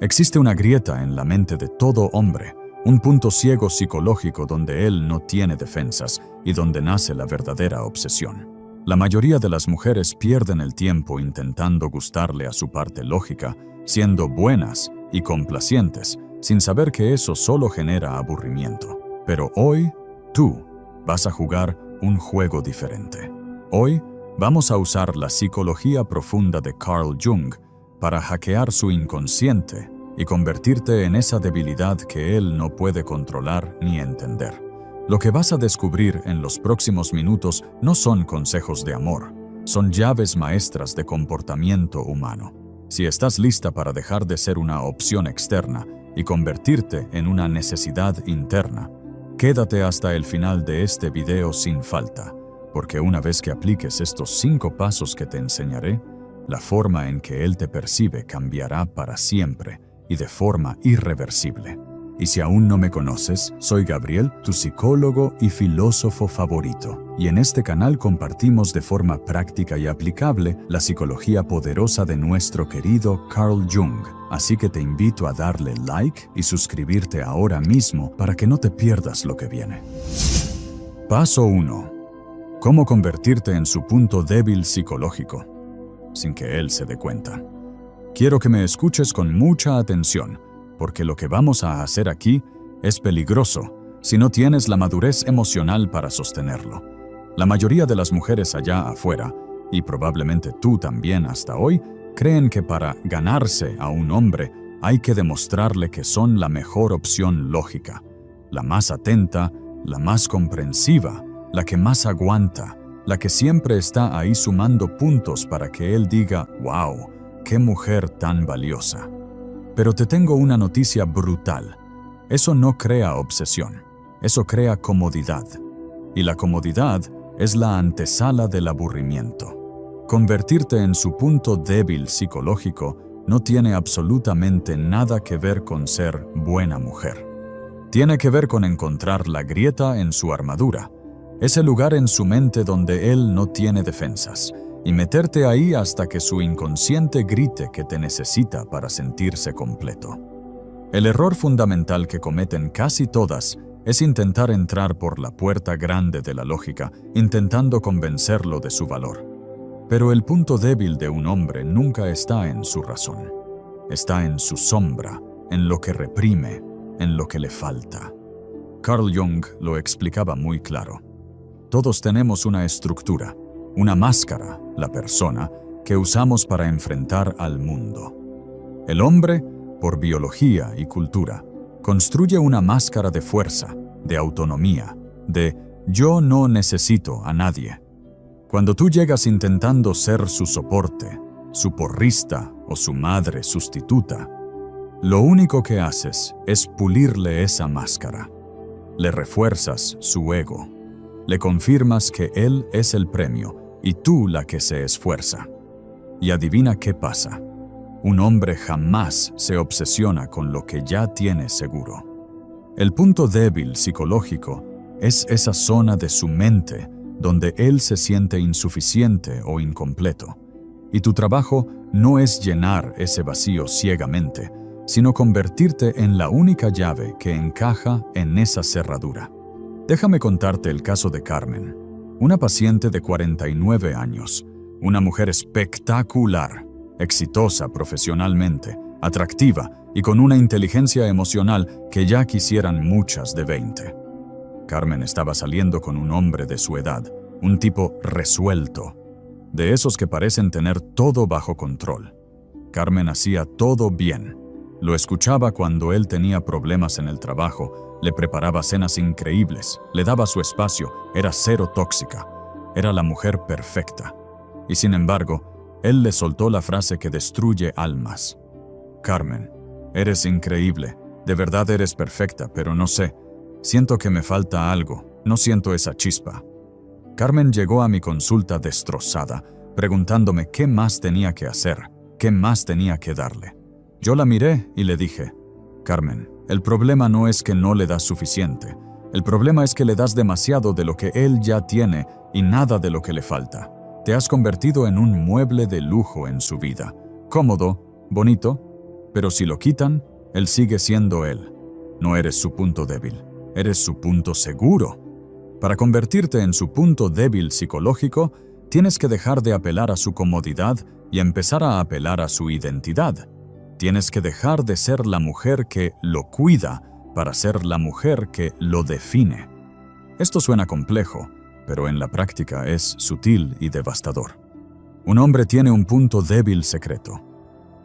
Existe una grieta en la mente de todo hombre, un punto ciego psicológico donde él no tiene defensas y donde nace la verdadera obsesión. La mayoría de las mujeres pierden el tiempo intentando gustarle a su parte lógica, siendo buenas y complacientes, sin saber que eso solo genera aburrimiento. Pero hoy, tú vas a jugar un juego diferente. Hoy, vamos a usar la psicología profunda de Carl Jung para hackear su inconsciente y convertirte en esa debilidad que él no puede controlar ni entender. Lo que vas a descubrir en los próximos minutos no son consejos de amor, son llaves maestras de comportamiento humano. Si estás lista para dejar de ser una opción externa y convertirte en una necesidad interna, quédate hasta el final de este video sin falta, porque una vez que apliques estos 5 pasos que te enseñaré, la forma en que él te percibe cambiará para siempre y de forma irreversible. Y si aún no me conoces, soy Gabriel, tu psicólogo y filósofo favorito. Y en este canal compartimos de forma práctica y aplicable la psicología poderosa de nuestro querido Carl Jung. Así que te invito a darle like y suscribirte ahora mismo para que no te pierdas lo que viene. Paso 1. ¿Cómo convertirte en su punto débil psicológico sin que él se dé cuenta? Quiero que me escuches con mucha atención, porque lo que vamos a hacer aquí es peligroso si no tienes la madurez emocional para sostenerlo. La mayoría de las mujeres allá afuera, y probablemente tú también hasta hoy, creen que para ganarse a un hombre hay que demostrarle que son la mejor opción lógica, la más atenta, la más comprensiva, la que más aguanta, la que siempre está ahí sumando puntos para que él diga, «¡Wow! ¡Qué mujer tan valiosa!». Pero te tengo una noticia brutal. Eso no crea obsesión, eso crea comodidad. Y la comodidad es la antesala del aburrimiento. Convertirte en su punto débil psicológico no tiene absolutamente nada que ver con ser buena mujer. Tiene que ver con encontrar la grieta en su armadura, ese lugar en su mente donde él no tiene defensas, y meterte ahí hasta que su inconsciente grite que te necesita para sentirse completo. El error fundamental que cometen casi todas es intentar entrar por la puerta grande de la lógica, intentando convencerlo de su valor. Pero el punto débil de un hombre nunca está en su razón. Está en su sombra, en lo que reprime, en lo que le falta. Carl Jung lo explicaba muy claro. Todos tenemos una estructura, una máscara, la persona, que usamos para enfrentar al mundo. El hombre, por biología y cultura, construye una máscara de fuerza, de autonomía, de «yo no necesito a nadie». Cuando tú llegas intentando ser su soporte, su porrista o su madre sustituta, lo único que haces es pulirle esa máscara. Le refuerzas su ego. Le confirmas que él es el premio y tú la que se esfuerza. Y adivina qué pasa. Un hombre jamás se obsesiona con lo que ya tiene seguro. El punto débil psicológico es esa zona de su mente donde él se siente insuficiente o incompleto. Y tu trabajo no es llenar ese vacío ciegamente, sino convertirte en la única llave que encaja en esa cerradura. Déjame contarte el caso de Carmen, una paciente de 49 años, una mujer espectacular, exitosa profesionalmente, atractiva y con una inteligencia emocional que ya quisieran muchas de 20. Carmen estaba saliendo con un hombre de su edad, un tipo resuelto, de esos que parecen tener todo bajo control. Carmen hacía todo bien. Lo escuchaba cuando él tenía problemas en el trabajo, le preparaba cenas increíbles, le daba su espacio, era cero tóxica, era la mujer perfecta. Y sin embargo, él le soltó la frase que destruye almas. «Carmen, eres increíble, de verdad eres perfecta, pero no sé, siento que me falta algo, no siento esa chispa». Carmen llegó a mi consulta destrozada, preguntándome qué más tenía que hacer, qué más tenía que darle. Yo la miré y le dije, «Carmen, el problema no es que no le das suficiente. El problema es que le das demasiado de lo que él ya tiene y nada de lo que le falta. Te has convertido en un mueble de lujo en su vida. Cómodo, bonito, Pero si lo quitan, él sigue siendo él. No eres su punto débil, eres su punto seguro. Para convertirte en su punto débil psicológico, tienes que dejar de apelar a su comodidad y empezar a apelar a su identidad. Tienes que dejar de ser la mujer que lo cuida para ser la mujer que lo define. Esto suena complejo, pero en la práctica es sutil y devastador. Un hombre tiene un punto débil secreto.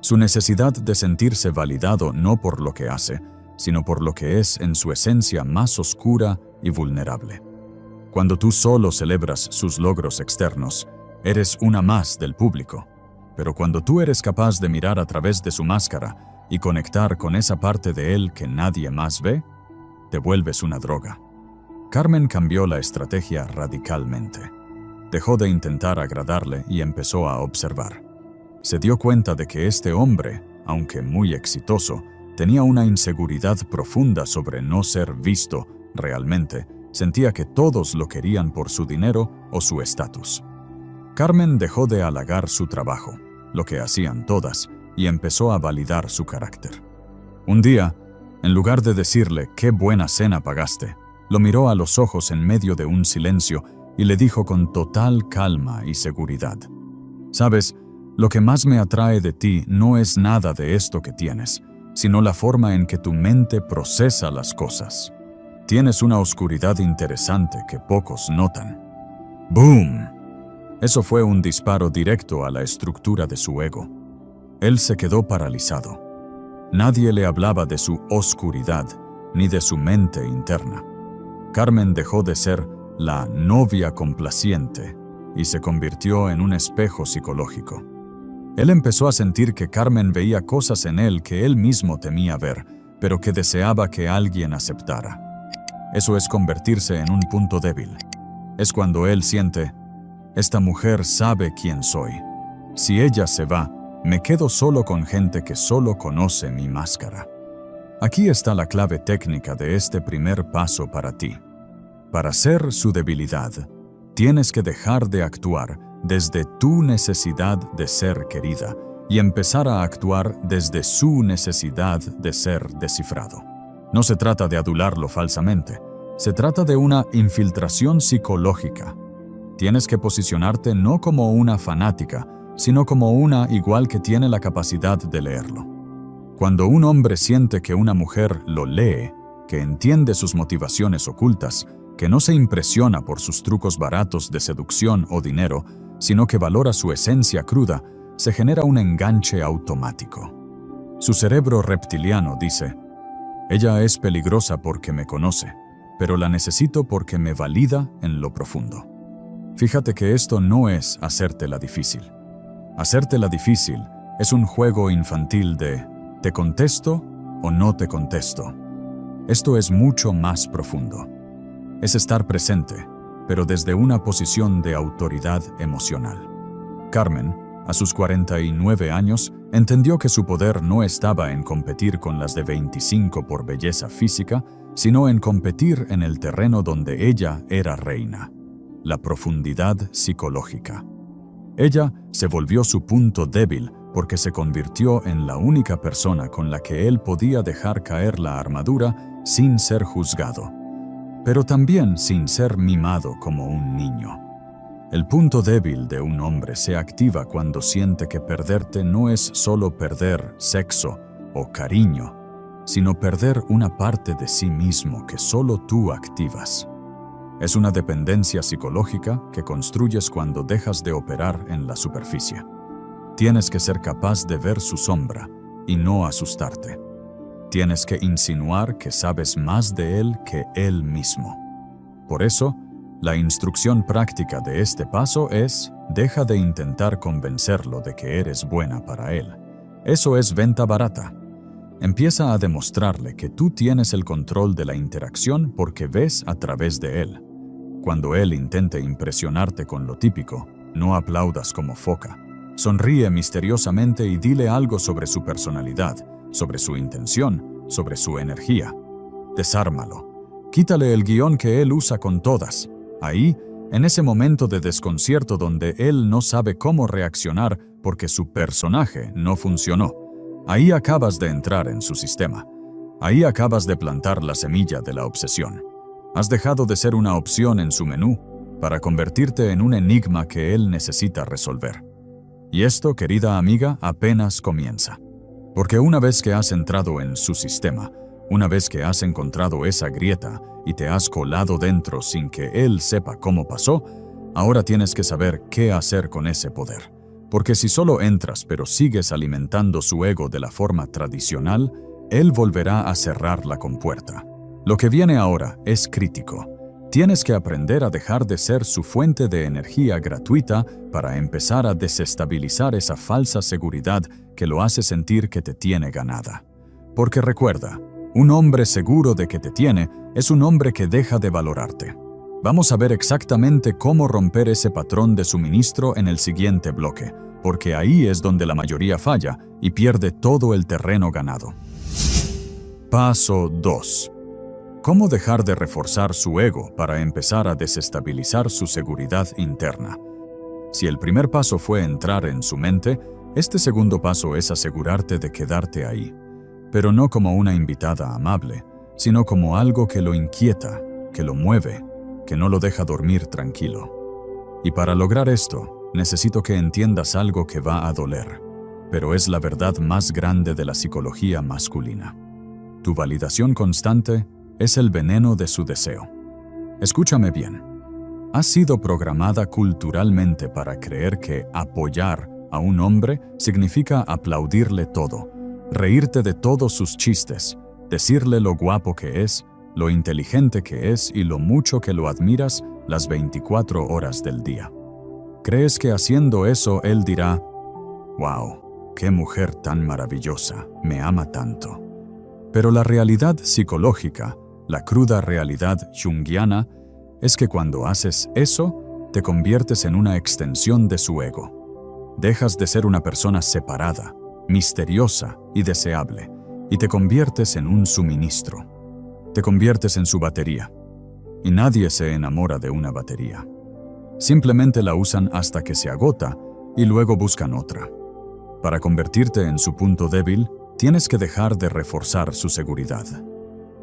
Su necesidad de sentirse validado no por lo que hace, sino por lo que es en su esencia más oscura y vulnerable. Cuando tú solo celebras sus logros externos, eres una más del público. Pero cuando tú eres capaz de mirar a través de su máscara y conectar con esa parte de él que nadie más ve, te vuelves una droga. Carmen cambió la estrategia radicalmente. Dejó de intentar agradarle y empezó a observar. Se dio cuenta de que este hombre, aunque muy exitoso, tenía una inseguridad profunda sobre no ser visto realmente. Sentía que todos lo querían por su dinero o su estatus. Carmen dejó de halagar su trabajo, lo que hacían todas, y empezó a validar su carácter. Un día, en lugar de decirle «qué buena cena pagaste», lo miró a los ojos en medio de un silencio y le dijo con total calma y seguridad: «Sabes, lo que más me atrae de ti no es nada de esto que tienes, sino la forma en que tu mente procesa las cosas. Tienes una oscuridad interesante que pocos notan». ¡Boom! Eso fue un disparo directo a la estructura de su ego. Él se quedó paralizado. Nadie le hablaba de su oscuridad, ni de su mente interna. Carmen dejó de ser la novia complaciente y se convirtió en un espejo psicológico. Él empezó a sentir que Carmen veía cosas en él que él mismo temía ver, pero que deseaba que alguien aceptara. Eso es convertirse en un punto débil. Es cuando él siente: esta mujer sabe quién soy. Si ella se va, me quedo solo con gente que solo conoce mi máscara. Aquí está la clave técnica de este primer paso para ti. Para ser su debilidad, tienes que dejar de actuar desde tu necesidad de ser querida y empezar a actuar desde su necesidad de ser descifrado. No se trata de adularlo falsamente, se trata de una infiltración psicológica. Tienes que posicionarte no como una fanática, sino como una igual que tiene la capacidad de leerlo. Cuando un hombre siente que una mujer lo lee, que entiende sus motivaciones ocultas, que no se impresiona por sus trucos baratos de seducción o dinero, sino que valora su esencia cruda, se genera un enganche automático. Su cerebro reptiliano dice: ella es peligrosa porque me conoce, pero la necesito porque me valida en lo profundo. Fíjate que esto no es hacértela difícil. Hacértela difícil es un juego infantil de ¿te contesto o no te contesto? Esto es mucho más profundo. Es estar presente, pero desde una posición de autoridad emocional. Carmen, a sus 49 años, entendió que su poder no estaba en competir con las de 25 por belleza física, sino en competir en el terreno donde ella era reina: la profundidad psicológica. Ella se volvió su punto débil porque se convirtió en la única persona con la que él podía dejar caer la armadura sin ser juzgado, pero también sin ser mimado como un niño. El punto débil de un hombre se activa cuando siente que perderte no es solo perder sexo o cariño, sino perder una parte de sí mismo que solo tú activas. Es una dependencia psicológica que construyes cuando dejas de operar en la superficie. Tienes que ser capaz de ver su sombra y no asustarte. Tienes que insinuar que sabes más de él que él mismo. Por eso, la instrucción práctica de este paso es: deja de intentar convencerlo de que eres buena para él. Eso es venta barata. Empieza a demostrarle que tú tienes el control de la interacción porque ves a través de él. Cuando él intente impresionarte con lo típico, no aplaudas como foca. Sonríe misteriosamente y dile algo sobre su personalidad, sobre su intención, sobre su energía. Desármalo. Quítale el guión que él usa con todas. Ahí, en ese momento de desconcierto donde él no sabe cómo reaccionar porque su personaje no funcionó, Ahí acabas de entrar en su sistema. Ahí acabas de plantar la semilla de la obsesión. Has dejado de ser una opción en su menú para convertirte en un enigma que él necesita resolver. Y esto, querida amiga, apenas comienza. Porque una vez que has entrado en su sistema, una vez que has encontrado esa grieta y te has colado dentro sin que él sepa cómo pasó, ahora tienes que saber qué hacer con ese poder. Porque si solo entras pero sigues alimentando su ego de la forma tradicional, él volverá a cerrar la compuerta. Lo que viene ahora es crítico. Tienes que aprender a dejar de ser su fuente de energía gratuita para empezar a desestabilizar esa falsa seguridad que lo hace sentir que te tiene ganada. Porque recuerda, un hombre seguro de que te tiene es un hombre que deja de valorarte. Vamos a ver exactamente cómo romper ese patrón de suministro en el siguiente bloque, porque ahí es donde la mayoría falla y pierde todo el terreno ganado. Paso 2. ¿Cómo dejar de reforzar su ego para empezar a desestabilizar su seguridad interna? Si el primer paso fue entrar en su mente, este segundo paso es asegurarte de quedarte ahí, pero no como una invitada amable, sino como algo que lo inquieta, que lo mueve, que no lo deja dormir tranquilo. Y para lograr esto, necesito que entiendas algo que va a doler, pero es la verdad más grande de la psicología masculina. Tu validación constante es el veneno de su deseo. Escúchame bien. Has sido programada culturalmente para creer que apoyar a un hombre significa aplaudirle todo, reírte de todos sus chistes, decirle lo guapo que es, lo inteligente que es y lo mucho que lo admiras las 24 horas del día. ¿Crees que haciendo eso él dirá, «Wow, qué mujer tan maravillosa, me ama tanto»? Pero la realidad psicológica, la cruda realidad junguiana, es que cuando haces eso, te conviertes en una extensión de su ego. Dejas de ser una persona separada, misteriosa y deseable, y te conviertes en un suministro. Te conviertes en su batería. Y nadie se enamora de una batería. Simplemente la usan hasta que se agota y luego buscan otra. Para convertirte en su punto débil, tienes que dejar de reforzar su seguridad.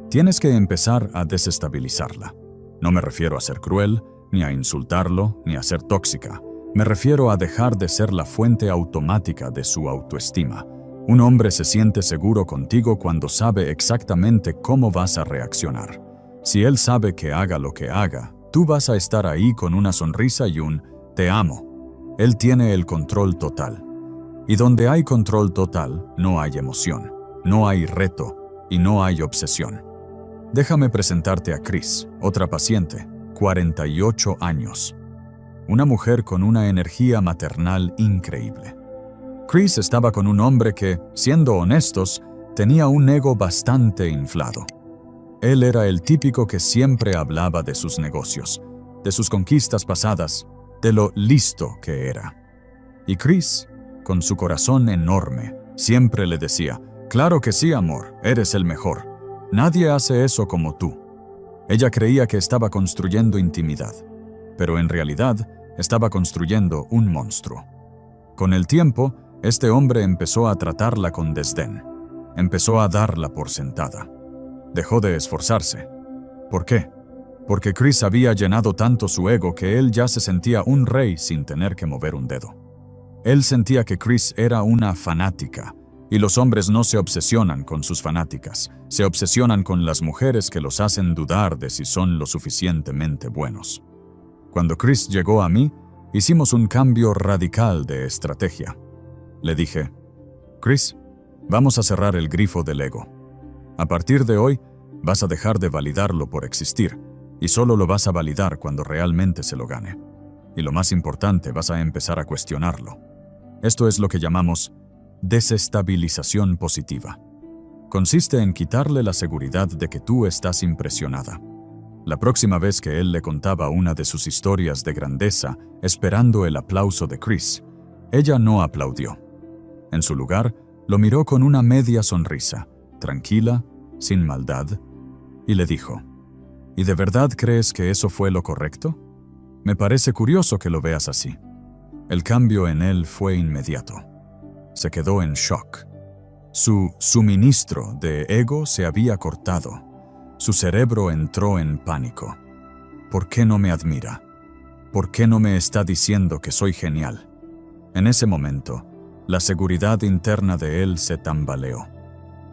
Tienes que empezar a desestabilizarla. No me refiero a ser cruel, ni a insultarlo, ni a ser tóxica. Me refiero a dejar de ser la fuente automática de su autoestima. Un hombre se siente seguro contigo cuando sabe exactamente cómo vas a reaccionar. Si él sabe que haga lo que haga, tú vas a estar ahí con una sonrisa y un «te amo». Él tiene el control total. Y donde hay control total, no hay emoción, no hay reto y no hay obsesión. Déjame presentarte a Chris, otra paciente, 48 años. Una mujer con una energía maternal increíble. Chris estaba con un hombre que, siendo honestos, tenía un ego bastante inflado. Él era el típico que siempre hablaba de sus negocios, de sus conquistas pasadas, de lo listo que era. Y Chris, con su corazón enorme, siempre le decía, «Claro que sí, amor, eres el mejor. Nadie hace eso como tú». Ella creía que estaba construyendo intimidad, pero en realidad estaba construyendo un monstruo. Con el tiempo, este hombre empezó a tratarla con desdén. Empezó a darla por sentada. Dejó de esforzarse. ¿Por qué? Porque Chris había llenado tanto su ego que él ya se sentía un rey sin tener que mover un dedo. Él sentía que Chris era una fanática, y los hombres no se obsesionan con sus fanáticas, se obsesionan con las mujeres que los hacen dudar de si son lo suficientemente buenos. Cuando Chris llegó a mí, hicimos un cambio radical de estrategia. Le dije, «Chris, vamos a cerrar el grifo del ego. A partir de hoy, vas a dejar de validarlo por existir, y solo lo vas a validar cuando realmente se lo gane. Y lo más importante, vas a empezar a cuestionarlo. Esto es lo que llamamos desestabilización positiva. Consiste en quitarle la seguridad de que tú estás impresionada. La próxima vez que él le contaba una de sus historias de grandeza, esperando el aplauso de Chris, ella no aplaudió. En su lugar, lo miró con una media sonrisa, tranquila, sin maldad, y le dijo, «¿Y de verdad crees que eso fue lo correcto? Me parece curioso que lo veas así». El cambio en él fue inmediato. Se quedó en shock. Su suministro de ego se había cortado. Su cerebro entró en pánico. ¿Por qué no me admira? ¿Por qué no me está diciendo que soy genial? En ese momento, la seguridad interna de él se tambaleó.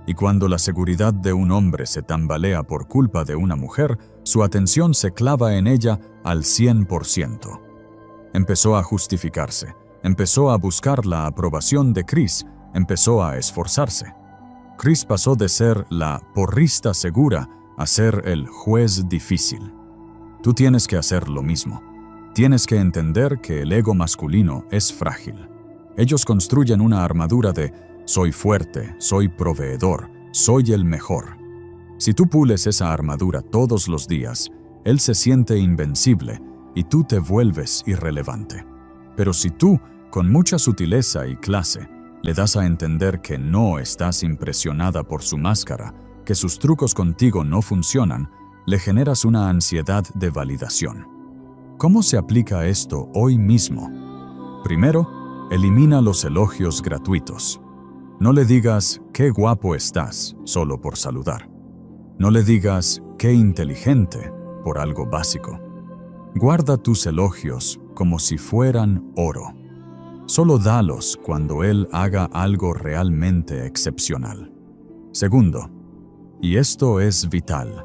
Y cuando la seguridad de un hombre se tambalea por culpa de una mujer, su atención se clava en ella al 100%. Empezó a justificarse, empezó a buscar la aprobación de Chris, empezó a esforzarse. Chris pasó de ser la porrista segura a ser el juez difícil. Tú tienes que hacer lo mismo. Tienes que entender que el ego masculino es frágil. Ellos construyen una armadura de soy fuerte, soy proveedor, soy el mejor. Si tú pules esa armadura todos los días, él se siente invencible y tú te vuelves irrelevante. Pero si tú, con mucha sutileza y clase, le das a entender que no estás impresionada por su máscara, que sus trucos contigo no funcionan, le generas una ansiedad de validación. ¿Cómo se aplica esto hoy mismo? Primero, elimina los elogios gratuitos. No le digas, qué guapo estás, solo por saludar. No le digas, qué inteligente, por algo básico. Guarda tus elogios como si fueran oro. Solo dalos cuando él haga algo realmente excepcional. Segundo, y esto es vital,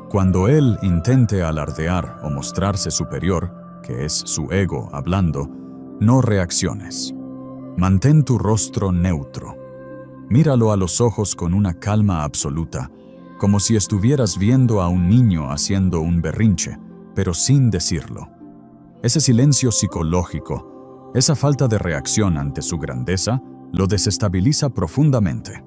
cuando él intente alardear o mostrarse superior, que es su ego hablando, no reacciones. Mantén tu rostro neutro. Míralo a los ojos con una calma absoluta, como si estuvieras viendo a un niño haciendo un berrinche, pero sin decirlo. Ese silencio psicológico, esa falta de reacción ante su grandeza, lo desestabiliza profundamente.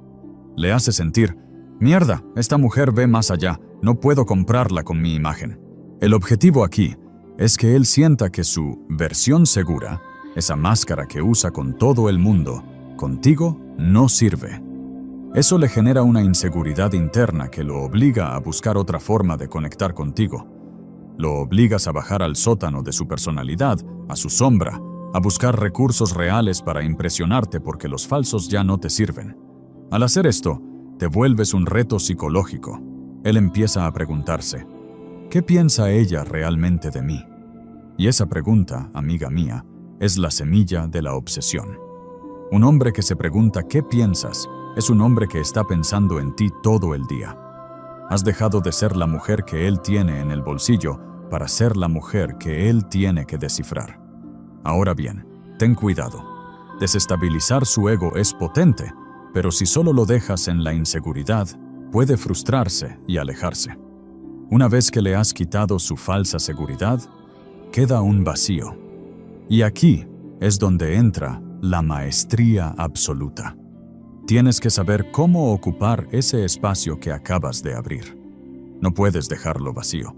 Le hace sentir, mierda, esta mujer ve más allá, no puedo comprarla con mi imagen. El objetivo aquí es que él sienta que su versión segura, esa máscara que usa con todo el mundo, contigo no sirve. Eso le genera una inseguridad interna que lo obliga a buscar otra forma de conectar contigo. Lo obligas a bajar al sótano de su personalidad, a su sombra, a buscar recursos reales para impresionarte porque los falsos ya no te sirven. Al hacer esto, te vuelves un reto psicológico. Él empieza a preguntarse, ¿qué piensa ella realmente de mí? Y esa pregunta, amiga mía, es la semilla de la obsesión. Un hombre que se pregunta ¿qué piensas? Es un hombre que está pensando en ti todo el día. Has dejado de ser la mujer que él tiene en el bolsillo para ser la mujer que él tiene que descifrar. Ahora bien, ten cuidado. Desestabilizar su ego es potente, pero si solo lo dejas en la inseguridad, puede frustrarse y alejarse. Una vez que le has quitado su falsa seguridad, queda un vacío. Y aquí es donde entra la maestría absoluta. Tienes que saber cómo ocupar ese espacio que acabas de abrir. No puedes dejarlo vacío.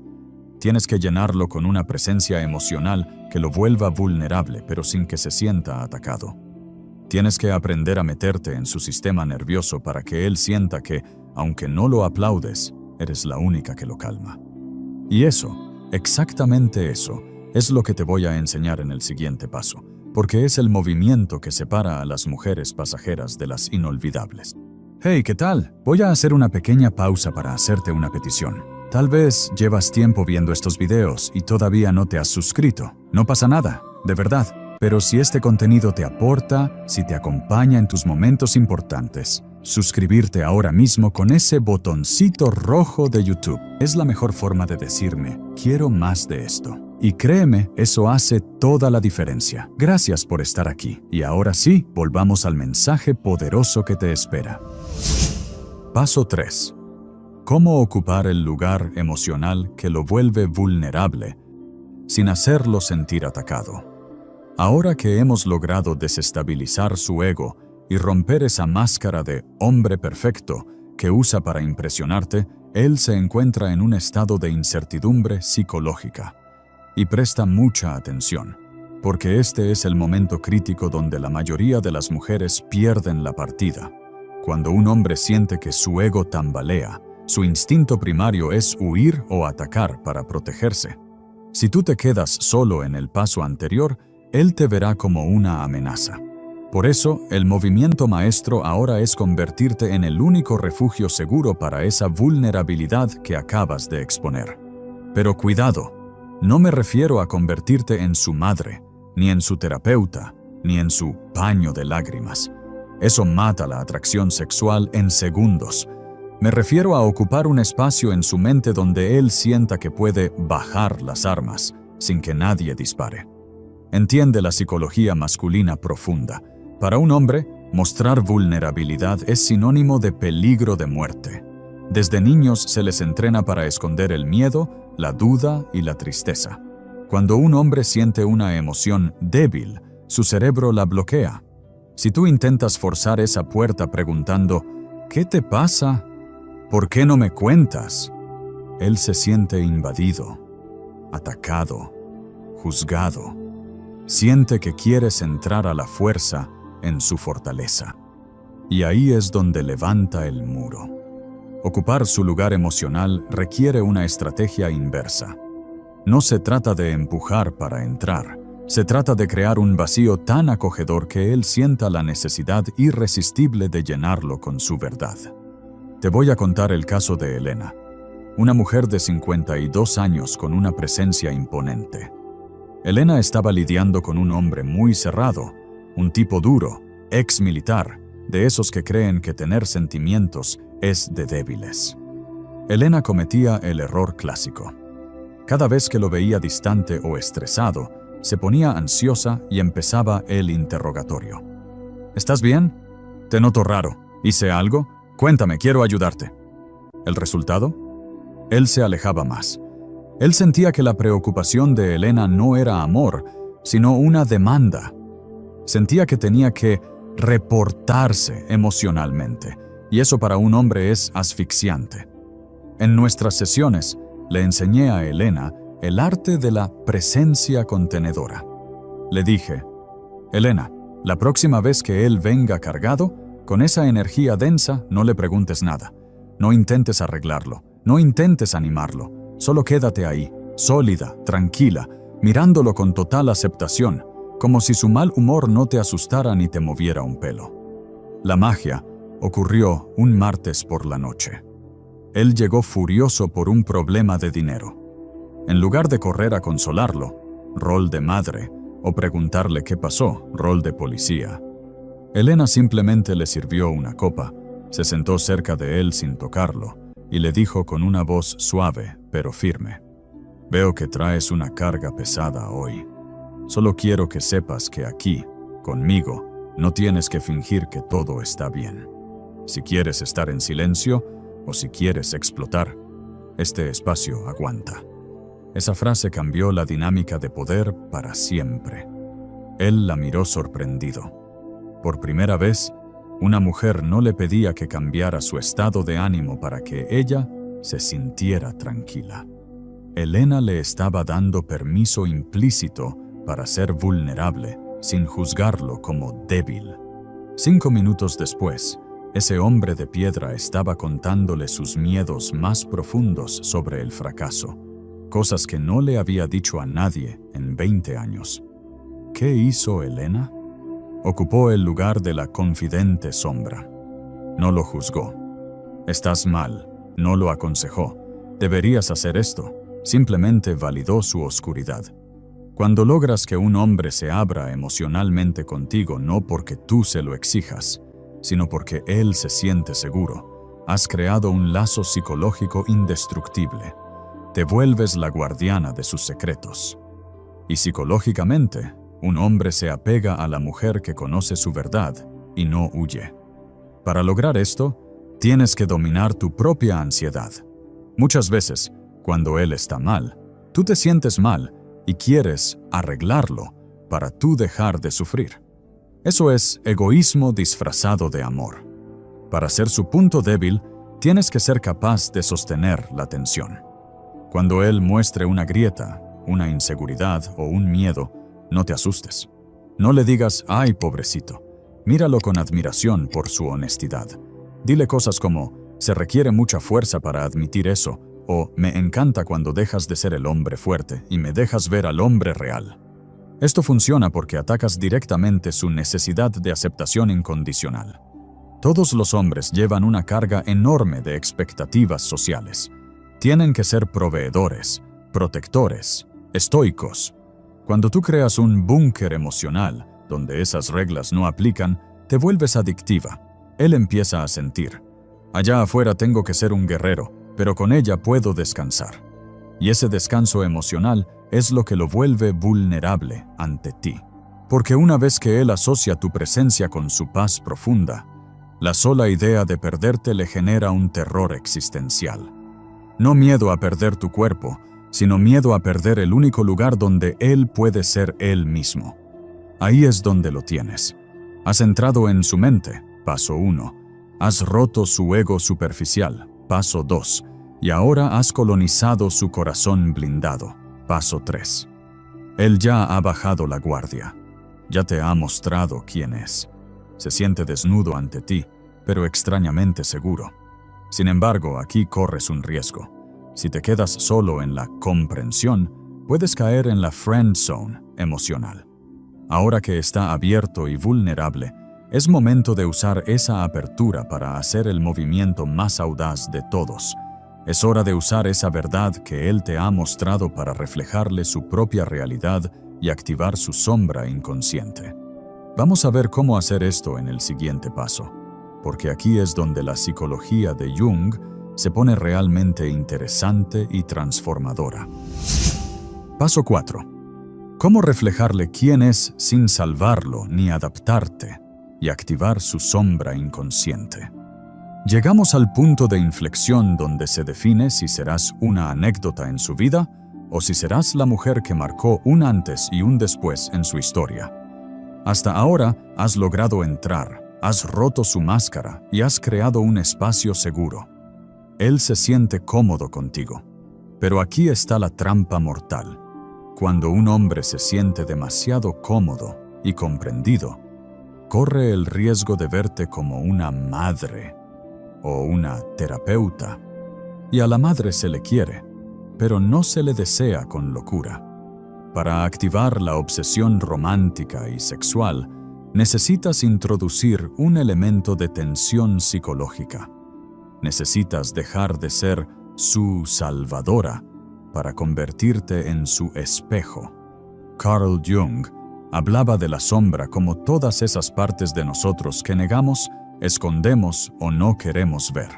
Tienes que llenarlo con una presencia emocional que lo vuelva vulnerable, pero sin que se sienta atacado. Tienes que aprender a meterte en su sistema nervioso para que él sienta que, aunque no lo aplaudes, eres la única que lo calma. Y eso, exactamente eso, es lo que te voy a enseñar en el siguiente paso, porque es el movimiento que separa a las mujeres pasajeras de las inolvidables. Hey, ¿qué tal? Voy a hacer una pequeña pausa para hacerte una petición. Tal vez llevas tiempo viendo estos videos y todavía no te has suscrito. No pasa nada, de verdad. Pero si este contenido te aporta, si te acompaña en tus momentos importantes, suscribirte ahora mismo con ese botoncito rojo de YouTube es la mejor forma de decirme, quiero más de esto. Y créeme, eso hace toda la diferencia. Gracias por estar aquí. Y ahora sí, volvamos al mensaje poderoso que te espera. Paso 3. ¿Cómo ocupar el lugar emocional que lo vuelve vulnerable sin hacerlo sentir atacado? Ahora que hemos logrado desestabilizar su ego y romper esa máscara de hombre perfecto que usa para impresionarte, él se encuentra en un estado de incertidumbre psicológica. Y presta mucha atención, porque este es el momento crítico donde la mayoría de las mujeres pierden la partida. Cuando un hombre siente que su ego tambalea, su instinto primario es huir o atacar para protegerse. Si tú te quedas solo en el paso anterior, él te verá como una amenaza. Por eso, el movimiento maestro ahora es convertirte en el único refugio seguro para esa vulnerabilidad que acabas de exponer. Pero cuidado, no me refiero a convertirte en su madre, ni en su terapeuta, ni en su paño de lágrimas. Eso mata la atracción sexual en segundos. Me refiero a ocupar un espacio en su mente donde él sienta que puede bajar las armas sin que nadie dispare. Entiende la psicología masculina profunda. Para un hombre, mostrar vulnerabilidad es sinónimo de peligro de muerte. Desde niños se les entrena para esconder el miedo, la duda y la tristeza. Cuando un hombre siente una emoción débil, su cerebro la bloquea. Si tú intentas forzar esa puerta preguntando, ¿qué te pasa? ¿Por qué no me cuentas? Él se siente invadido, atacado, juzgado. Siente que quieres entrar a la fuerza en su fortaleza. Y ahí es donde levanta el muro. Ocupar su lugar emocional requiere una estrategia inversa. No se trata de empujar para entrar, se trata de crear un vacío tan acogedor que él sienta la necesidad irresistible de llenarlo con su verdad. Te voy a contar el caso de Elena, una mujer de 52 años con una presencia imponente. Elena estaba lidiando con un hombre muy cerrado, un tipo duro, ex militar, de esos que creen que tener sentimientos es de débiles. Elena cometía el error clásico. Cada vez que lo veía distante o estresado, se ponía ansiosa y empezaba el interrogatorio. ¿Estás bien? Te noto raro. ¿Hice algo? Cuéntame, quiero ayudarte. ¿El resultado? Él se alejaba más. Él sentía que la preocupación de Elena no era amor, sino una demanda. Sentía que tenía que reportarse emocionalmente, y eso para un hombre es asfixiante. En nuestras sesiones, le enseñé a Elena el arte de la presencia contenedora. Le dije, Elena, la próxima vez que él venga cargado, con esa energía densa, no le preguntes nada. No intentes arreglarlo, no intentes animarlo. Solo quédate ahí, sólida, tranquila, mirándolo con total aceptación, como si su mal humor no te asustara ni te moviera un pelo. La magia ocurrió un martes por la noche. Él llegó furioso por un problema de dinero. En lugar de correr a consolarlo, rol de madre, o preguntarle qué pasó, rol de policía, Elena simplemente le sirvió una copa, se sentó cerca de él sin tocarlo y le dijo con una voz suave pero firme: «Veo que traes una carga pesada hoy. Solo quiero que sepas que aquí, conmigo, no tienes que fingir que todo está bien. Si quieres estar en silencio o si quieres explotar, este espacio aguanta». Esa frase cambió la dinámica de poder para siempre. Él la miró sorprendido. Por primera vez, una mujer no le pedía que cambiara su estado de ánimo para que ella se sintiera tranquila. Elena le estaba dando permiso implícito para ser vulnerable, sin juzgarlo como débil. 5 minutos después, ese hombre de piedra estaba contándole sus miedos más profundos sobre el fracaso, cosas que no le había dicho a nadie en 20 años. ¿Qué hizo Elena? Ocupó el lugar de la confidente sombra. No lo juzgó. «Estás mal», no lo aconsejó. «Deberías hacer esto». Simplemente validó su oscuridad. Cuando logras que un hombre se abra emocionalmente contigo no porque tú se lo exijas, sino porque él se siente seguro, has creado un lazo psicológico indestructible. Te vuelves la guardiana de sus secretos. Y psicológicamente, un hombre se apega a la mujer que conoce su verdad y no huye. Para lograr esto, tienes que dominar tu propia ansiedad. Muchas veces, cuando él está mal, tú te sientes mal y quieres arreglarlo para tú dejar de sufrir. Eso es egoísmo disfrazado de amor. Para ser su punto débil, tienes que ser capaz de sostener la tensión. Cuando él muestre una grieta, una inseguridad o un miedo, no te asustes. No le digas, «Ay, pobrecito». Míralo con admiración por su honestidad. Dile cosas como, «Se requiere mucha fuerza para admitir eso», o «Me encanta cuando dejas de ser el hombre fuerte y me dejas ver al hombre real». Esto funciona porque atacas directamente su necesidad de aceptación incondicional. Todos los hombres llevan una carga enorme de expectativas sociales. Tienen que ser proveedores, protectores, estoicos. Cuando tú creas un búnker emocional donde esas reglas no aplican, te vuelves adictiva. Él empieza a sentir: allá afuera tengo que ser un guerrero, pero con ella puedo descansar. Y ese descanso emocional es lo que lo vuelve vulnerable ante ti. Porque una vez que él asocia tu presencia con su paz profunda, la sola idea de perderte le genera un terror existencial. No miedo a perder tu cuerpo, sino miedo a perder el único lugar donde él puede ser él mismo. Ahí es donde lo tienes. Has entrado en su mente, paso 1. Has roto su ego superficial, paso 2. Y ahora has colonizado su corazón blindado, paso 3. Él ya ha bajado la guardia. Ya te ha mostrado quién es. Se siente desnudo ante ti, pero extrañamente seguro. Sin embargo, aquí corres un riesgo. Si te quedas solo en la comprensión, puedes caer en la friend zone emocional. Ahora que está abierto y vulnerable, es momento de usar esa apertura para hacer el movimiento más audaz de todos. Es hora de usar esa verdad que él te ha mostrado para reflejarle su propia realidad y activar su sombra inconsciente. Vamos a ver cómo hacer esto en el siguiente paso, porque aquí es donde la psicología de Jung se pone realmente interesante y transformadora. Paso 4. ¿Cómo reflejarle quién es sin salvarlo ni adaptarte y activar su sombra inconsciente? Llegamos al punto de inflexión donde se define si serás una anécdota en su vida o si serás la mujer que marcó un antes y un después en su historia. Hasta ahora has logrado entrar, has roto su máscara y has creado un espacio seguro. Él se siente cómodo contigo. Pero aquí está la trampa mortal. Cuando un hombre se siente demasiado cómodo y comprendido, corre el riesgo de verte como una madre o una terapeuta. Y a la madre se le quiere, pero no se le desea con locura. Para activar la obsesión romántica y sexual, necesitas introducir un elemento de tensión psicológica. Necesitas dejar de ser su salvadora para convertirte en su espejo. Carl Jung hablaba de la sombra como todas esas partes de nosotros que negamos, escondemos o no queremos ver.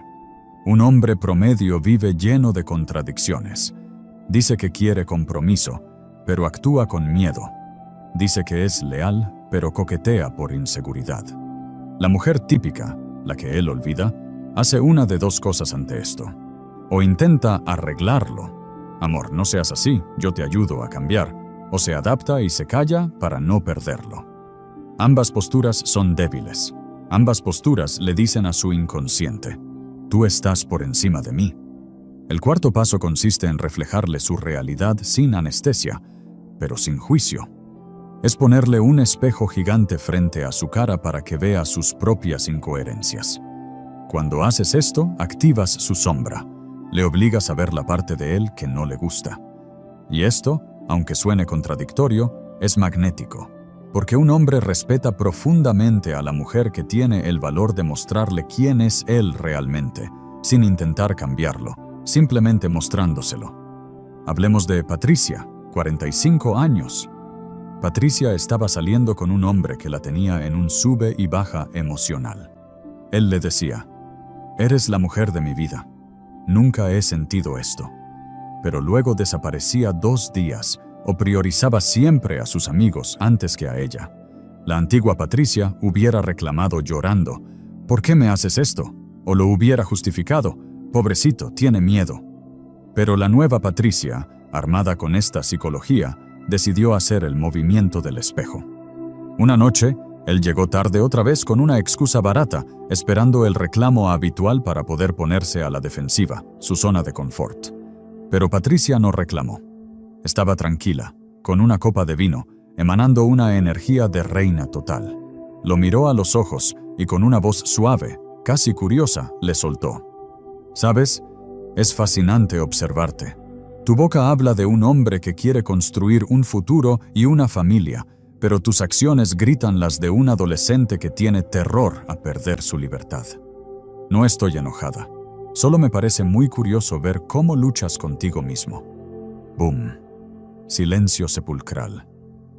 Un hombre promedio vive lleno de contradicciones. Dice que quiere compromiso, pero actúa con miedo. Dice que es leal, pero coquetea por inseguridad. La mujer típica, la que él olvida, hace una de dos cosas ante esto. O intenta arreglarlo. Amor, no seas así, yo te ayudo a cambiar. O se adapta y se calla para no perderlo. Ambas posturas son débiles. Ambas posturas le dicen a su inconsciente: tú estás por encima de mí. El cuarto paso consiste en reflejarle su realidad sin anestesia, pero sin juicio. Es ponerle un espejo gigante frente a su cara para que vea sus propias incoherencias. Cuando haces esto, activas su sombra. Le obligas a ver la parte de él que no le gusta. Y esto, aunque suene contradictorio, es magnético, porque un hombre respeta profundamente a la mujer que tiene el valor de mostrarle quién es él realmente, sin intentar cambiarlo, simplemente mostrándoselo. Hablemos de Patricia, 45 años. Patricia estaba saliendo con un hombre que la tenía en un sube y baja emocional. Él le decía: eres la mujer de mi vida. Nunca he sentido esto. Pero luego desaparecía 2 días o priorizaba siempre a sus amigos antes que a ella. La antigua Patricia hubiera reclamado llorando: ¿por qué me haces esto? O lo hubiera justificado: pobrecito, tiene miedo. Pero la nueva Patricia, armada con esta psicología, decidió hacer el movimiento del espejo. Una noche, él llegó tarde otra vez con una excusa barata, esperando el reclamo habitual para poder ponerse a la defensiva, su zona de confort. Pero Patricia no reclamó. Estaba tranquila, con una copa de vino, emanando una energía de reina total. Lo miró a los ojos y con una voz suave, casi curiosa, le soltó: ¿sabes? Es fascinante observarte. Tu boca habla de un hombre que quiere construir un futuro y una familia, pero tus acciones gritan las de un adolescente que tiene terror a perder su libertad. No estoy enojada. Solo me parece muy curioso ver cómo luchas contigo mismo. Boom. Silencio sepulcral.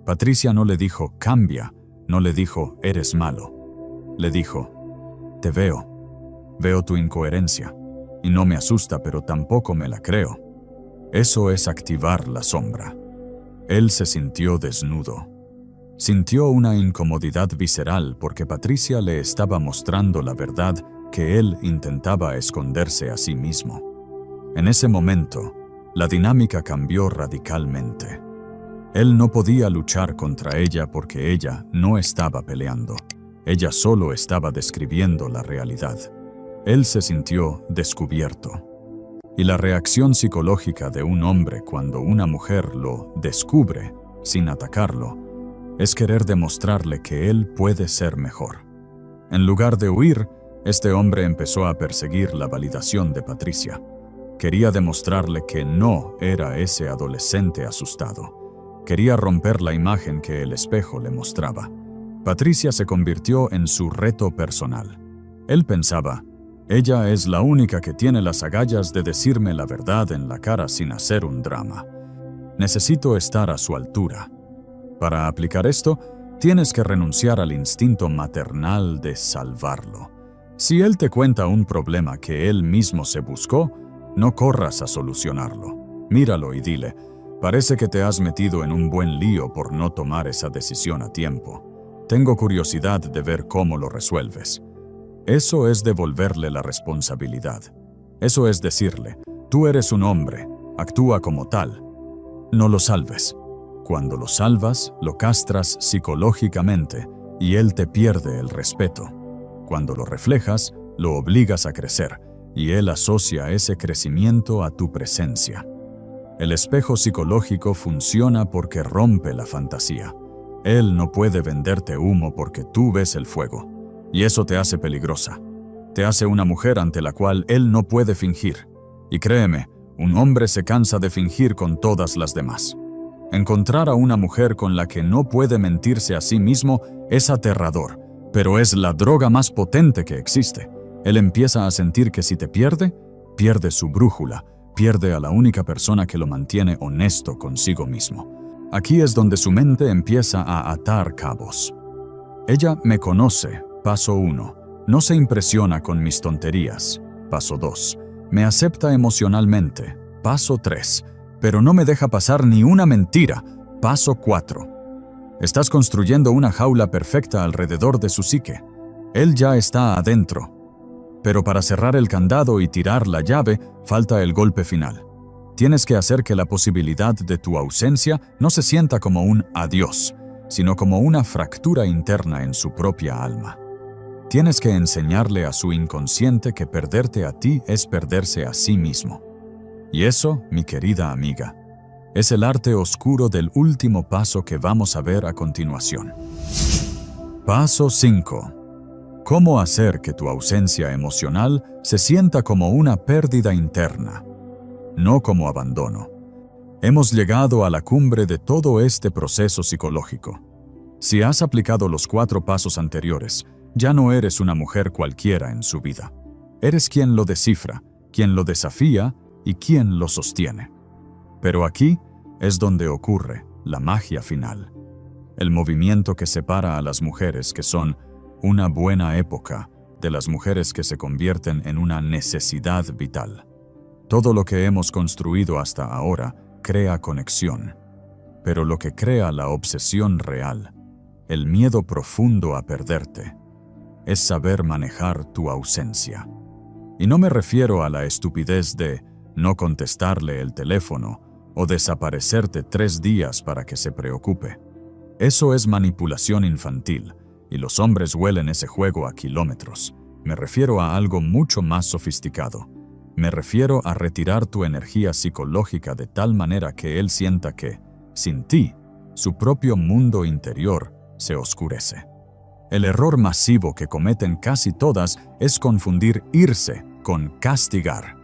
Patricia no le dijo, cambia, no le dijo, eres malo. Le dijo, te veo. Veo tu incoherencia. Y no me asusta, pero tampoco me la creo. Eso es activar la sombra. Él se sintió desnudo. Sintió una incomodidad visceral porque Patricia le estaba mostrando la verdad que él intentaba esconderse a sí mismo. En ese momento, la dinámica cambió radicalmente. Él no podía luchar contra ella porque ella no estaba peleando. Ella solo estaba describiendo la realidad. Él se sintió descubierto. Y la reacción psicológica de un hombre cuando una mujer lo descubre, sin atacarlo, es querer demostrarle que él puede ser mejor. En lugar de huir, este hombre empezó a perseguir la validación de Patricia. Quería demostrarle que no era ese adolescente asustado. Quería romper la imagen que el espejo le mostraba. Patricia se convirtió en su reto personal. Él pensaba, ella es la única que tiene las agallas de decirme la verdad en la cara sin hacer un drama. Necesito estar a su altura. Para aplicar esto, tienes que renunciar al instinto maternal de salvarlo. Si él te cuenta un problema que él mismo se buscó, no corras a solucionarlo. Míralo y dile, parece que te has metido en un buen lío por no tomar esa decisión a tiempo. Tengo curiosidad de ver cómo lo resuelves. Eso es devolverle la responsabilidad. Eso es decirle, tú eres un hombre, actúa como tal. No lo salves. Cuando lo salvas, lo castras psicológicamente y él te pierde el respeto. Cuando lo reflejas, lo obligas a crecer y él asocia ese crecimiento a tu presencia. El espejo psicológico funciona porque rompe la fantasía. Él no puede venderte humo porque tú ves el fuego. Y eso te hace peligrosa. Te hace una mujer ante la cual él no puede fingir. Y créeme, un hombre se cansa de fingir con todas las demás. Encontrar a una mujer con la que no puede mentirse a sí mismo es aterrador, pero es la droga más potente que existe. Él empieza a sentir que si te pierde, pierde su brújula, pierde a la única persona que lo mantiene honesto consigo mismo. Aquí es donde su mente empieza a atar cabos. Ella me conoce. Paso 1. No se impresiona con mis tonterías. Paso 2. Me acepta emocionalmente. Paso 3. Pero no me deja pasar ni una mentira. Paso 4. Estás construyendo una jaula perfecta alrededor de su psique. Él ya está adentro. Pero para cerrar el candado y tirar la llave, falta el golpe final. Tienes que hacer que la posibilidad de tu ausencia no se sienta como un adiós, sino como una fractura interna en su propia alma. Tienes que enseñarle a su inconsciente que perderte a ti es perderse a sí mismo. Y eso, mi querida amiga, es el arte oscuro del último paso que vamos a ver a continuación. Paso 5. ¿Cómo hacer que tu ausencia emocional se sienta como una pérdida interna, no como abandono? Hemos llegado a la cumbre de todo este proceso psicológico. Si has aplicado los 4 pasos anteriores, ya no eres una mujer cualquiera en su vida. Eres quien lo descifra, quien lo desafía y quien lo sostiene. Pero aquí es donde ocurre la magia final. El movimiento que separa a las mujeres que son una buena época de las mujeres que se convierten en una necesidad vital. Todo lo que hemos construido hasta ahora crea conexión. Pero lo que crea la obsesión real, el miedo profundo a perderte, es saber manejar tu ausencia. Y no me refiero a la estupidez de no contestarle el teléfono o desaparecerte 3 días para que se preocupe. Eso es manipulación infantil, y los hombres huelen ese juego a kilómetros. Me refiero a algo mucho más sofisticado. Me refiero a retirar tu energía psicológica de tal manera que él sienta que, sin ti, su propio mundo interior se oscurece. El error masivo que cometen casi todas es confundir irse con castigar.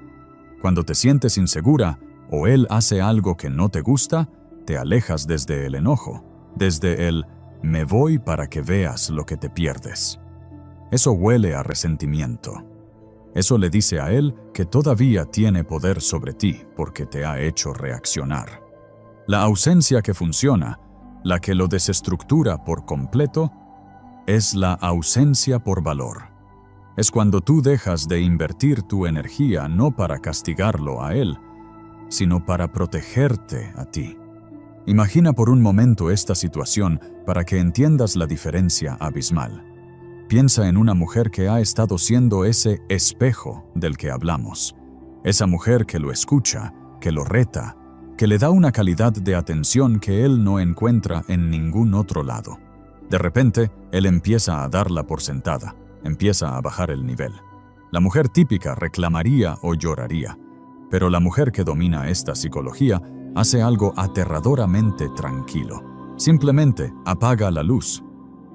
Cuando te sientes insegura, o él hace algo que no te gusta, te alejas desde el enojo, desde el me voy para que veas lo que te pierdes. Eso huele a resentimiento. Eso le dice a él que todavía tiene poder sobre ti porque te ha hecho reaccionar. La ausencia que funciona, la que lo desestructura por completo, es la ausencia por valor. Es cuando tú dejas de invertir tu energía no para castigarlo a él, sino para protegerte a ti. Imagina por un momento esta situación para que entiendas la diferencia abismal. Piensa en una mujer que ha estado siendo ese espejo del que hablamos. Esa mujer que lo escucha, que lo reta, que le da una calidad de atención que él no encuentra en ningún otro lado. De repente, él empieza a darla por sentada, empieza a bajar el nivel. La mujer típica reclamaría o lloraría, pero la mujer que domina esta psicología hace algo aterradoramente tranquilo. Simplemente apaga la luz.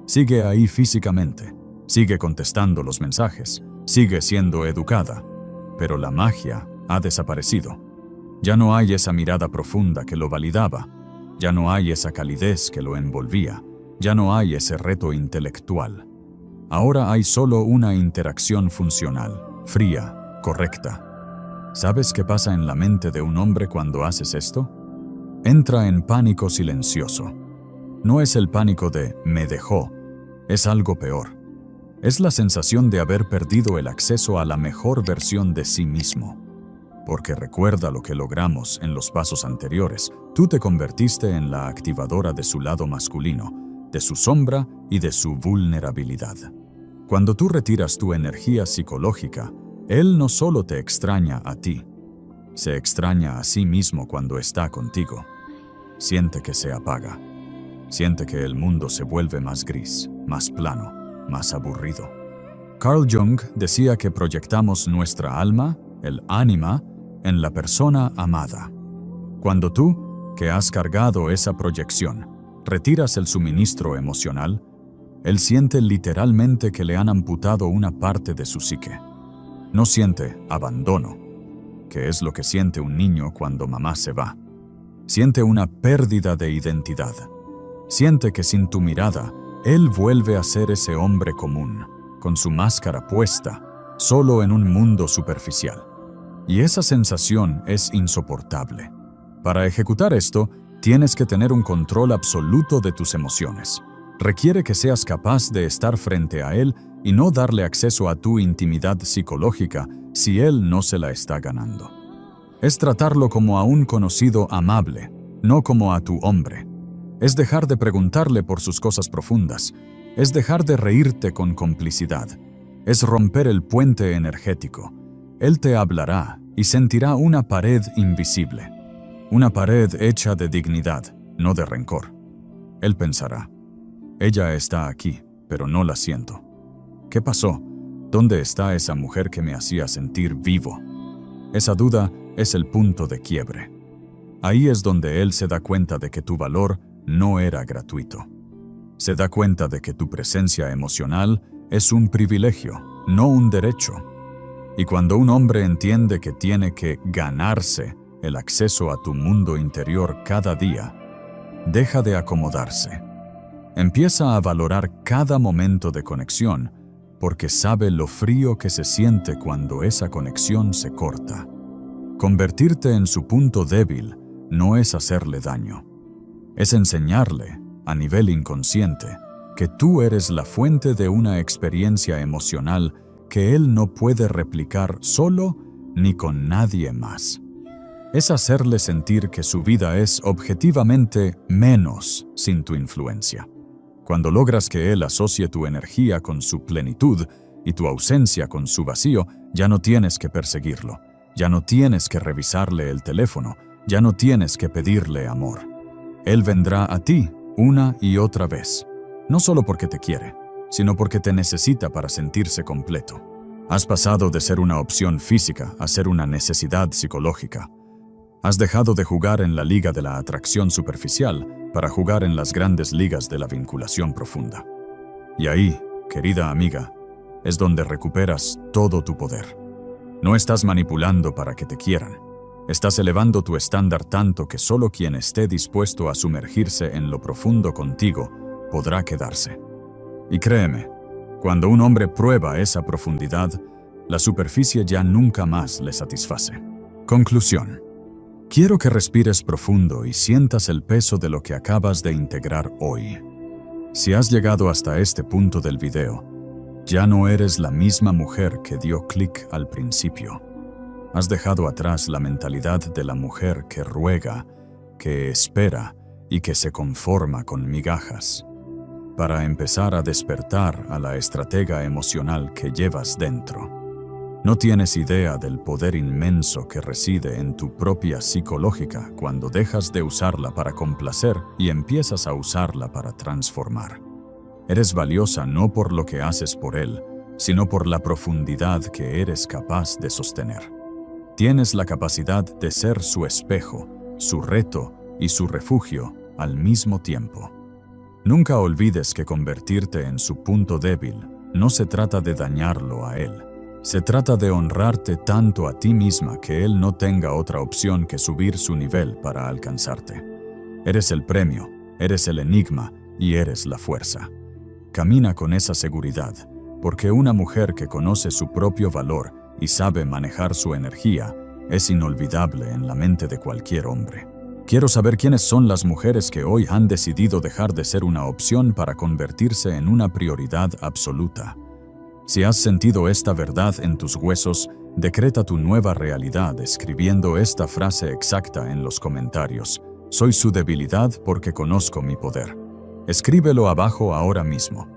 Sigue ahí físicamente, sigue contestando los mensajes, sigue siendo educada, pero la magia ha desaparecido. Ya no hay esa mirada profunda que lo validaba, ya no hay esa calidez que lo envolvía, ya no hay ese reto intelectual. Ahora hay solo una interacción funcional, fría, correcta. ¿Sabes qué pasa en la mente de un hombre cuando haces esto? Entra en pánico silencioso. No es el pánico de me dejó, es algo peor. Es la sensación de haber perdido el acceso a la mejor versión de sí mismo. Porque recuerda lo que logramos en los pasos anteriores. Tú te convertiste en la activadora de su lado masculino, de su sombra y de su vulnerabilidad. Cuando tú retiras tu energía psicológica, él no solo te extraña a ti, se extraña a sí mismo cuando está contigo. Siente que se apaga. Siente que el mundo se vuelve más gris, más plano, más aburrido. Carl Jung decía que proyectamos nuestra alma, el ánima, en la persona amada. Cuando tú, que has cargado esa proyección, retiras el suministro emocional, él siente literalmente que le han amputado una parte de su psique. No siente abandono, que es lo que siente un niño cuando mamá se va. Siente una pérdida de identidad. Siente que sin tu mirada, él vuelve a ser ese hombre común, con su máscara puesta, solo en un mundo superficial. Y esa sensación es insoportable. Para ejecutar esto, tienes que tener un control absoluto de tus emociones. Requiere que seas capaz de estar frente a él y no darle acceso a tu intimidad psicológica si él no se la está ganando. Es tratarlo como a un conocido amable, no como a tu hombre. Es dejar de preguntarle por sus cosas profundas. Es dejar de reírte con complicidad. Es romper el puente energético. Él te hablará y sentirá una pared invisible. Una pared hecha de dignidad, no de rencor. Él pensará, ella está aquí, pero no la siento. ¿Qué pasó? ¿Dónde está esa mujer que me hacía sentir vivo? Esa duda es el punto de quiebre. Ahí es donde él se da cuenta de que tu valor no era gratuito. Se da cuenta de que tu presencia emocional es un privilegio, no un derecho. Y cuando un hombre entiende que tiene que ganarse el acceso a tu mundo interior cada día, deja de acomodarse. Empieza a valorar cada momento de conexión porque sabe lo frío que se siente cuando esa conexión se corta. Convertirte en su punto débil no es hacerle daño. Es enseñarle, a nivel inconsciente, que tú eres la fuente de una experiencia emocional que él no puede replicar solo ni con nadie más. Es hacerle sentir que su vida es objetivamente menos sin tu influencia. Cuando logras que él asocie tu energía con su plenitud y tu ausencia con su vacío, ya no tienes que perseguirlo, ya no tienes que revisarle el teléfono, ya no tienes que pedirle amor. Él vendrá a ti una y otra vez, no solo porque te quiere, sino porque te necesita para sentirse completo. Has pasado de ser una opción física a ser una necesidad psicológica. Has dejado de jugar en la liga de la atracción superficial para jugar en las grandes ligas de la vinculación profunda. Y ahí, querida amiga, es donde recuperas todo tu poder. No estás manipulando para que te quieran. Estás elevando tu estándar tanto que solo quien esté dispuesto a sumergirse en lo profundo contigo podrá quedarse. Y créeme, cuando un hombre prueba esa profundidad, la superficie ya nunca más le satisface. Conclusión. Quiero que respires profundo y sientas el peso de lo que acabas de integrar hoy. Si has llegado hasta este punto del video, ya no eres la misma mujer que dio clic al principio. Has dejado atrás la mentalidad de la mujer que ruega, que espera y que se conforma con migajas, para empezar a despertar a la estratega emocional que llevas dentro. No tienes idea del poder inmenso que reside en tu propia psicológica cuando dejas de usarla para complacer y empiezas a usarla para transformar. Eres valiosa no por lo que haces por él, sino por la profundidad que eres capaz de sostener. Tienes la capacidad de ser su espejo, su reto y su refugio al mismo tiempo. Nunca olvides que convertirte en su punto débil no se trata de dañarlo a él. Se trata de honrarte tanto a ti misma que él no tenga otra opción que subir su nivel para alcanzarte. Eres el premio, eres el enigma y eres la fuerza. Camina con esa seguridad, porque una mujer que conoce su propio valor y sabe manejar su energía es inolvidable en la mente de cualquier hombre. Quiero saber quiénes son las mujeres que hoy han decidido dejar de ser una opción para convertirse en una prioridad absoluta. Si has sentido esta verdad en tus huesos, decreta tu nueva realidad escribiendo esta frase exacta en los comentarios. Soy su debilidad porque conozco mi poder. Escríbelo abajo ahora mismo.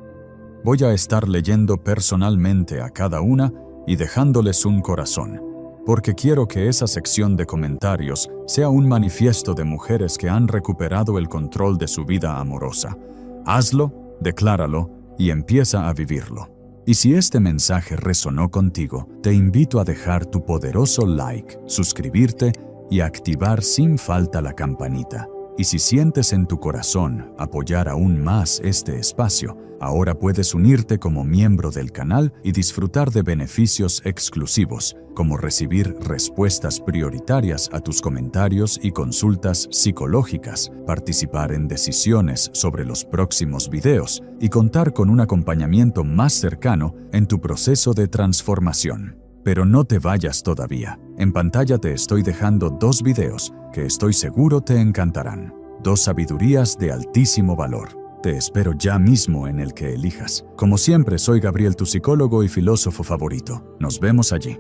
Voy a estar leyendo personalmente a cada una y dejándoles un corazón, porque quiero que esa sección de comentarios sea un manifiesto de mujeres que han recuperado el control de su vida amorosa. Hazlo, decláralo y empieza a vivirlo. Y si este mensaje resonó contigo, te invito a dejar tu poderoso like, suscribirte y activar sin falta la campanita. Y si sientes en tu corazón apoyar aún más este espacio, ahora puedes unirte como miembro del canal y disfrutar de beneficios exclusivos, como recibir respuestas prioritarias a tus comentarios y consultas psicológicas, participar en decisiones sobre los próximos videos y contar con un acompañamiento más cercano en tu proceso de transformación. Pero no te vayas todavía. En pantalla te estoy dejando 2 videos que estoy seguro te encantarán. 2 sabidurías de altísimo valor. Te espero ya mismo en el que elijas. Como siempre, soy Gabriel, tu psicólogo y filósofo favorito. Nos vemos allí.